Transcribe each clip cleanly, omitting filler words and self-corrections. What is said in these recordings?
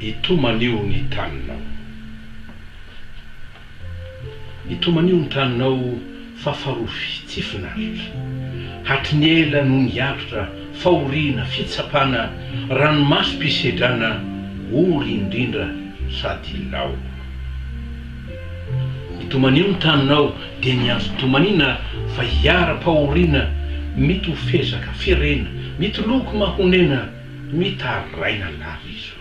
itomanio ny taninao, itomanio ny taninao fafarofy tsy finaritra, hatry ny ela no niaritra fahoriana fitsapana, ranomaso mpisedrana ory indrindra sady lao. Itomanio ny taninao dia niazo tomanina fa hiara-pahoriana, mety ho fezaka firena, mety loko mahonena, mitaraina lava izo.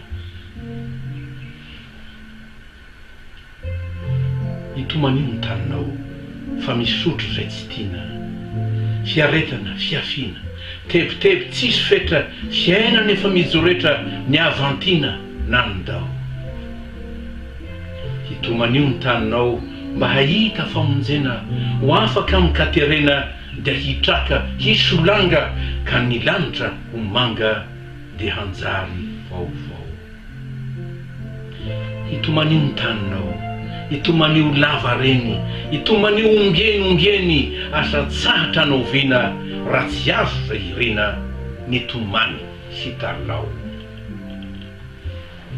Itomanio ny taninao fa misotro izay tsy tiana, fiaretana, fiafiana, tebiteby tsisy fetra, fiaina nefa mijoretra, ny avantiana na ndao. Itomanio ny taninao mba hahita famonjena, ho afaka mikaterena, dia hitraka, hisolanga, ka ny lanitra ho manga, dia hanjary vaovao. Itomanio ny taninao, itomanio lava reny, itomanio ongeny, asa tsahatra anaoviana, raha tsy azo zay irena, nitomany hitalao.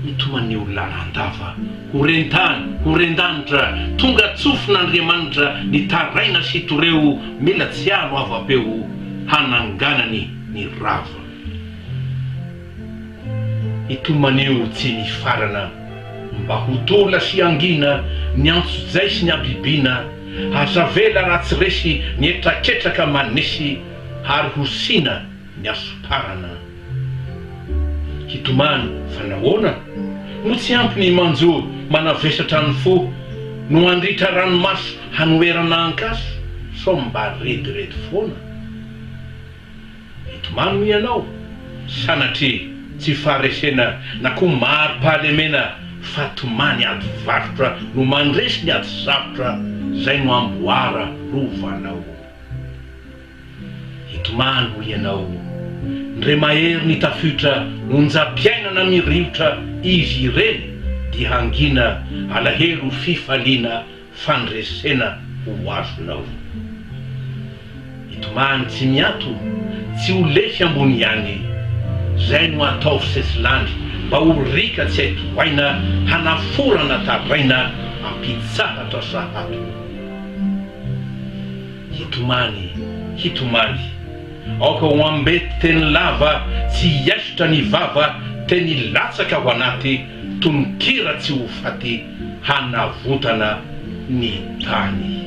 Itomanio lalandava, ho rentany, ho rendanitra, tonga tsofin'Andriamanitra, nitaraina sy toreo, mila tsy alo avapeo, hananganany ny rava. Itomanio tsy mifarana, mba ho tola sy angina, ny antso-jay sy ny abibina, hazavela raha tsy resy, ny etraketraka manesy, ary hosina ny asoparana. Hitomany fa nahoana, no tsy ampy ny manjo manavesatra ny fo, no andritra ranomaso hanoerana ankaso, so mba rediredy foana. Hitomany ho ianao, sanatry tsy faharesena, na koa mari-pahalemena, fa tomany ady varotra no mandresy ny ady sarotra, zay no amboara rovanao. Hitomany ho ianao, ndre mahery ny tafiotra, onjam-piainana mirivotra, izy ireny dia hangina, alahelo ho fifaliana, fandresena ho azonao. Hitomany tsy miato, tsy ho lefy ambony ihany, zay no atao sesilany, mba ho rika tsy haitohaina, hanaforana taraina, ampitsahatra sahato. Hitomany, hitomany, aoka ho ambety teny lava, tsy hiasotra ny vava, teny latsaka ho anaty, tonikira tsy ho faty, hanavotana ny tany.